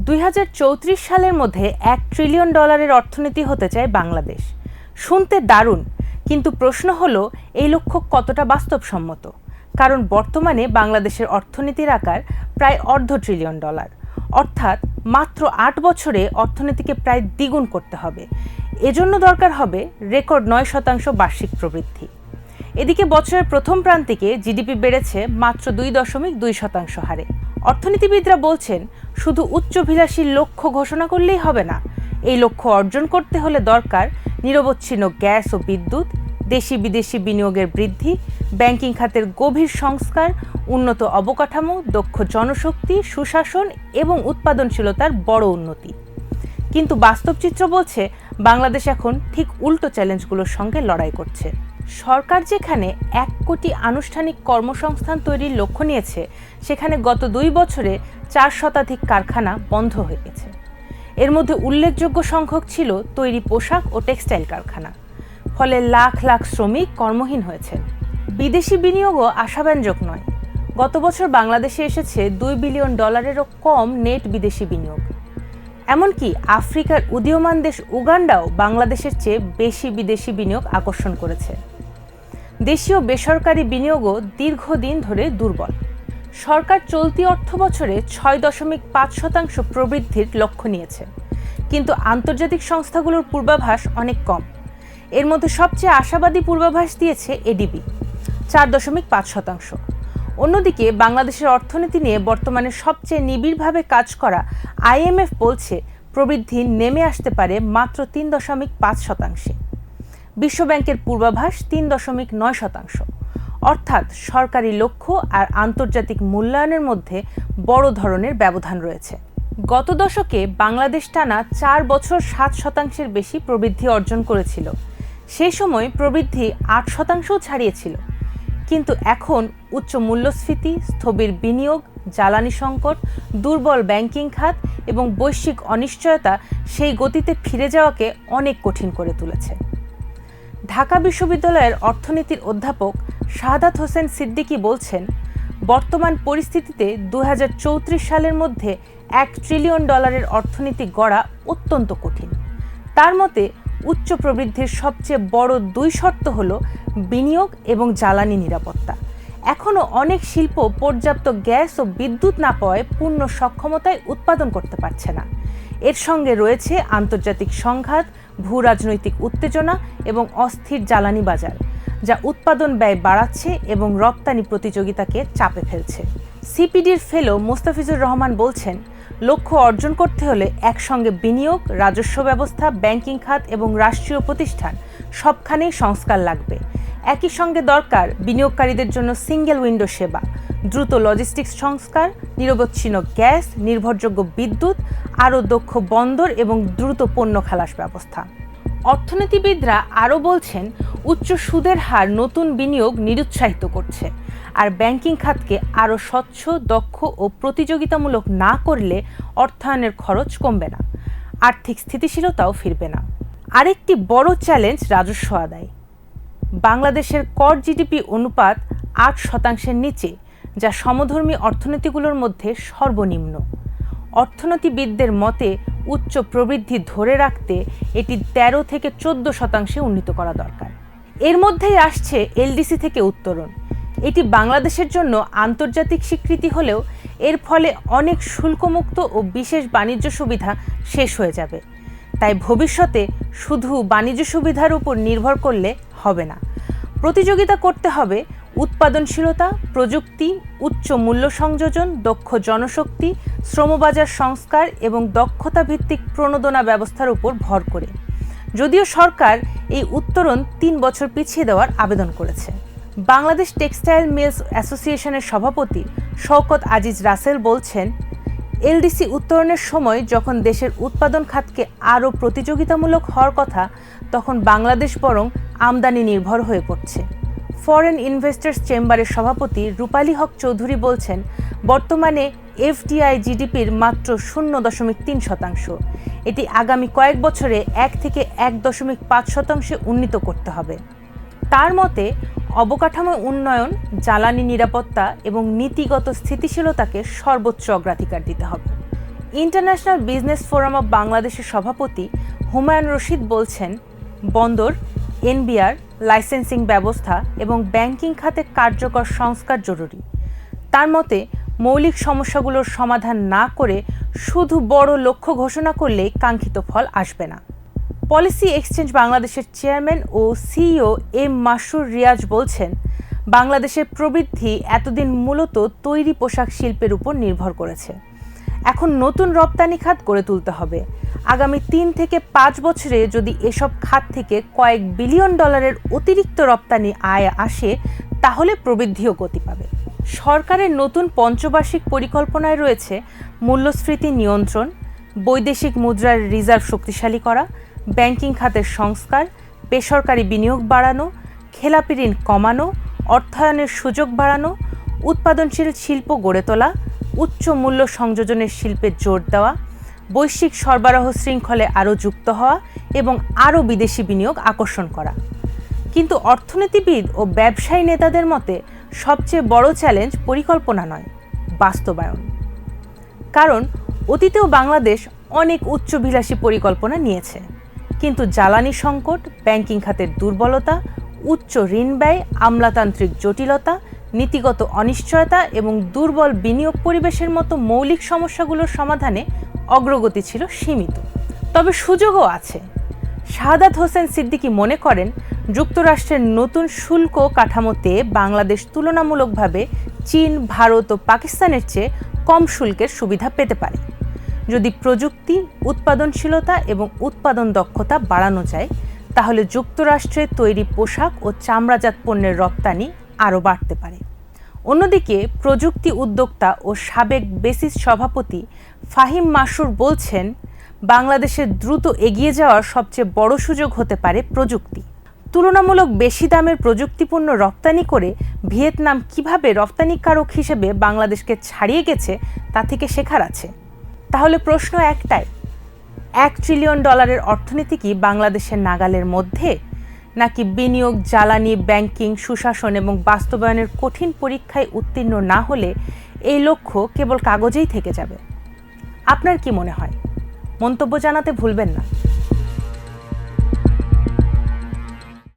2034 সালের মধ্যে $1 ট্রিলিয়ন অর্থনীতি হতে চায় বাংলাদেশ। শুনতে দারুণ, কিন্তু প্রশ্ন হলো এই লক্ষ্য কতটা বাস্তবসম্মত। কারণ বর্তমানে বাংলাদেশের অর্থনীতির আকার প্রায় $1/2 ট্রিলিয়ন, অর্থাৎ মাত্র 8 বছরে অর্থনীতিকে প্রায় দ্বিগুণ করতে হবে। এজন্য দরকার হবে রেকর্ড 9% বার্ষিক প্রবৃদ্ধি। এদিকে বছরের প্রথম প্রান্তিকে জিডিপি বেড়েছে মাত্র 2.2% হারে। অর্থনীতিবিদরা বলছেন, শুধু উচ্চাভিলাষী লক্ষ্য ঘোষণা করলেই হবে না। এই লক্ষ্য অর্জন করতে হলে দরকার নিরবচ্ছিন্ন গ্যাস ও বিদ্যুৎ, দেশি বিদেশি বিনিয়োগের বৃদ্ধি, ব্যাংকিং খাতের গভীর সংস্কার, উন্নত অবকাঠামো, দক্ষ জনশক্তি, সুশাসন এবং উৎপাদনশীলতার বড় উন্নতি। কিন্তু বাস্তব চিত্র বলছে বাংলাদেশ এখন ঠিক উল্টো চ্যালেঞ্জগুলোর সঙ্গে লড়াই করছে। সরকার যেখানে 1 কোটি আনুষ্ঠানিক কর্মসংস্থান তৈরির লক্ষ্য নিয়েছে, সেখানে গত 2 বছরে 4 শতাধিক কারখানা বন্ধ হয়ে গেছে। এর মধ্যে উল্লেখযোগ্য সংখ্যক ছিল তৈরি পোশাক ও টেক্সটাইল কারখানা। ফলে লাখ লাখ শ্রমিক কর্মহীন হয়েছে। বিদেশি বিনিয়োগও আশাব্যঞ্জক নয়। গত বছর বাংলাদেশে এসেছে $2 বিলিয়ন কম নেট বিদেশি বিনিয়োগ। এমনকি আফ্রিকার উদীয়মান দেশ উগান্ডাও বাংলাদেশের চেয়ে বেশি বিদেশি বিনিয়োগ আকর্ষণ করেছে। দেশীয় বেসরকারি বিনিয়োগও দীর্ঘদিন ধরে দুর্বল। সরকার চলতি অর্থ বছরে 6.5% প্রবৃদ্ধির লক্ষ্য নিয়েছে, কিন্তু আন্তর্জাতিক সংস্থাগুলোর পূর্বাভাস অনেক কম। এর মধ্যে সবচেয়ে আশাবাদী পূর্বাভাস দিয়েছে এডিবি, 4.5%। অন্যদিকে বাংলাদেশের অর্থনীতি নিয়ে বর্তমানে সবচেয়ে নিবিড়ভাবে কাজ করা আইএমএফ বলছে প্রবৃদ্ধি নেমে আসতে পারে মাত্র 3.5%। বিশ্বব্যাংকের পূর্বাভাস 3.9%। অর্থাৎ সরকারি লক্ষ্য আর আন্তর্জাতিক মূল্যায়নের মধ্যে বড় ধরনের ব্যবধান রয়েছে। গত দশকে বাংলাদেশ টানা 4 বছর 7% বেশি প্রবৃদ্ধি অর্জন করেছিল। সেই সময় প্রবৃদ্ধি 8%ও ছাড়িয়েছিল। কিন্তু এখন উচ্চ মূল্যস্ফীতি, স্থবির বিনিয়োগ, জ্বালানি সংকট, দুর্বল ব্যাংকিং খাত এবং বৈশ্বিক অনিশ্চয়তা সেই গতিতে ফিরে যাওয়াকে অনেক কঠিন করে তুলেছে। ঢাকা বিশ্ববিদ্যালয়ের অর্থনীতির অধ্যাপক শাহাদাত হোসেন সিদ্দিকী বলছেন, বর্তমান পরিস্থিতিতে 2034 সালের মধ্যে $1 ট্রিলিয়ন অর্থনীতি গড়া অত্যন্ত কঠিন। তার মতে উচ্চ প্রবৃদ্ধির সবচেয়ে বড় 2 শর্ত হল বিনিয়োগ এবং জ্বালানি নিরাপত্তা। এখনও অনেক শিল্প পর্যাপ্ত গ্যাস ও বিদ্যুৎ না পাওয়ায় পূর্ণ সক্ষমতায় উৎপাদন করতে পারছে না। এর সঙ্গে রয়েছে আন্তর্জাতিক সংঘাত, ভূরাজনৈতিক উত্তেজনা এবং অস্থির জ্বালানি বাজার, যা উৎপাদন ব্যয় বাড়াচ্ছে এবং রপ্তানি প্রতিযোগিতাকে চাপে ফেলছে। সিপিডির ফেলো মোস্তাফিজুর রহমান বলছেন, লক্ষ্য অর্জন করতে হলে একসঙ্গে বিনিয়োগ, রাজস্ব ব্যবস্থা, ব্যাংকিং খাত এবং রাষ্ট্রীয় প্রতিষ্ঠান সবখানেই সংস্কার লাগবে। একই সঙ্গে দরকার বিনিয়োগকারীদের জন্য সিঙ্গেল উইন্ডো সেবা, দ্রুত লজিস্টিক্স সংস্কার, নিরবচ্ছিন্ন গ্যাস, নির্ভরযোগ্য বিদ্যুৎ, আরও দক্ষ বন্দর এবং দ্রুত পণ্য খালাস ব্যবস্থা। অর্থনীতিবিদরা আরও বলছেন, উচ্চ সুদের হার নতুন বিনিয়োগ নিরুৎসাহিত করছে, আর ব্যাংকিং খাতকে আরও স্বচ্ছ, দক্ষ ও প্রতিযোগিতামূলক না করলে অর্থায়নের খরচ কমবে না, আর্থিক স্থিতিশীলতাও ফিরবে না। আরেকটি বড় চ্যালেঞ্জ রাজস্ব আদায়। বাংলাদেশের কর জিডিপি অনুপাত 8%-এর নিচে, যা সমধর্মী অর্থনীতিগুলোর মধ্যে সর্বনিম্ন। অর্থনীতিবিদদের মতে উচ্চ প্রবৃদ্ধি ধরে রাখতে এটি 13 থেকে 14% উন্নীত করা দরকার। এর মধ্যেই আসছে এলডিসি থেকে উত্তরণ। এটি বাংলাদেশের জন্য আন্তর্জাতিক স্বীকৃতি হলেও এর ফলে অনেক শুল্কমুক্ত ও বিশেষ বাণিজ্য সুবিধা শেষ হয়ে যাবে। তাই ভবিষ্যতে শুধু বাণিজ্য সুবিধার উপর নির্ভর করলে হবে না। প্রতিযোগিতা করতে হবে উৎপাদনশীলতা, প্রযুক্তি, উচ্চ মূল্য সংযোজন, দক্ষ জনশক্তি, শ্রমবাজার সংস্কার এবং দক্ষতা ভিত্তিক প্রণোদনা ব্যবস্থার উপর ভর করে। যদিও সরকার এই উত্তরণ 3 বছর পিছিয়ে দেওয়ার আবেদন করেছে। বাংলাদেশ টেক্সটাইল মিলস অ্যাসোসিয়েশনের সভাপতি শওকত আজিজ রাসেল বলছেন, এলডিসি উত্তরণের সময় যখন দেশের উৎপাদন খাতকে আরও প্রতিযোগিতামূলক হওয়ার কথা, তখন বাংলাদেশ বরং আমদানি নির্ভর হয়ে পড়ছে। ফরেন ইনভেস্টর্স চেম্বারের সভাপতি রূপালী হক চৌধুরী বলছেন, বর্তমানে এফডিআই জিডিপির মাত্র 0.3%। এটি আগামী কয়েক বছরে 1 থেকে 1.5% উন্নীত করতে হবে। তার মতে অবকাঠামো উন্নয়ন, জ্বালানি নিরাপত্তা এবং নীতিগত স্থিতিশীলতাকে সর্বোচ্চ অগ্রাধিকার দিতে হবে। ইন্টারন্যাশনাল বিজনেস ফোরাম অব বাংলাদেশের সভাপতি হুমায়ুন রশিদ বলছেন, বন্দর, এনবিআর, লাইসেন্সিং ব্যবস্থা এবং ব্যাংকিং খাতে কার্যকর সংস্কার জরুরি। তার মতে, মৌলিক সমস্যাগুলোর সমাধান না করে শুধু বড় লক্ষ্য ঘোষণা করলেই কাঙ্ক্ষিত ফল আসবে না। পলিসি এক্সচেঞ্জ বাংলাদেশের চেয়ারম্যান ও সিইও এম মাসরুর রিয়াজ বলছেন, বাংলাদেশের প্রবৃদ্ধি এতদিন মূলত তৈরি পোশাক শিল্পের উপর নির্ভর করেছে। এখন নতুন রপ্তানি খাত গড়ে তুলতে হবে। আগামী 3 থেকে 5 বছরে যদি এসব খাত থেকে কয়েক বিলিয়ন ডলারের অতিরিক্ত রপ্তানি আয় আসে, তাহলে প্রবৃদ্ধিও গতি পাবে। সরকারের নতুন পঞ্চবার্ষিক পরিকল্পনায় রয়েছে মূল্যস্ফীতি নিয়ন্ত্রণ, বৈদেশিক মুদ্রার রিজার্ভ শক্তিশালী করা, ব্যাংকিং খাতের সংস্কার, বেসরকারি বিনিয়োগ বাড়ানো, খেলাপি ঋণ কমানো, অর্থায়নের সুযোগ বাড়ানো, উৎপাদনশীল শিল্প গড়ে তোলা, উচ্চ মূল্য সংযোজনের শিল্পে জোর দেওয়া, বৈশ্বিক সরবরাহ শৃঙ্খলে আরও যুক্ত হওয়া এবং আরও বিদেশি বিনিয়োগ আকর্ষণ করা। কিন্তু অর্থনীতিবিদ ও ব্যবসায়ী নেতাদের মতে সবচেয়ে বড় চ্যালেঞ্জ পরিকল্পনা নয়, বাস্তবায়ন। কারণ অতীতেও বাংলাদেশ অনেক উচ্চবিলাসী পরিকল্পনা নিয়েছে, কিন্তু জ্বালানি সংকট, ব্যাংকিং খাতের দুর্বলতা, উচ্চ ঋণ ব্যয়, আমলাতান্ত্রিক জটিলতা, নীতিগত অনিশ্চয়তা এবং দুর্বল বিনিয়োগ পরিবেশের মতো মৌলিক সমস্যাগুলোর সমাধানে অগ্রগতি ছিল সীমিত। তবে সুযোগও আছে। শাহাদাত হোসেন সিদ্দিকী মনে করেন, যুক্তরাষ্ট্রের নতুন শুল্ক কাঠামোতে বাংলাদেশ তুলনামূলকভাবে চীন, ভারত ও পাকিস্তানের চেয়ে কম শুল্কের সুবিধা পেতে পারে। যদি প্রযুক্তি, উৎপাদনশীলতা এবং উৎপাদন দক্ষতা বাড়ানো যায়, তাহলে যুক্তরাষ্ট্রে তৈরি পোশাক ও চামড়াজাত পণ্যের রপ্তানি আরও বাড়তে পারে। অন্যদিকে প্রযুক্তি উদ্যোক্তা ও সাবেক বেসিস সভাপতি ফাহিম মাসরুর বলছেন, বাংলাদেশের দ্রুত এগিয়ে যাওয়ার সবচেয়ে বড় সুযোগ হতে পারে প্রযুক্তি। তুলনামূলক বেশি দামের প্রযুক্তিপণ্য রপ্তানি করে ভিয়েতনাম কিভাবে রপ্তানিকারক হিসেবে বাংলাদেশকে ছাড়িয়ে গেছে, তা থেকে শেখার আছে। তাহলে প্রশ্ন একটাই, $1 ট্রিলিয়ন অর্থনীতি কি বাংলাদেশের নাগালের মধ্যে, নাকি বিনিয়োগ, জ্বালানি, ব্যাংকিং, সুশাসন এবং বাস্তবায়নের কঠিন পরীক্ষায় উত্তীর্ণ না হলে এই লক্ষ্য কেবল কাগজেই থেকে যাবে? আপনার কি মনে হয়? মন্তব্য জানাতে ভুলবেন না।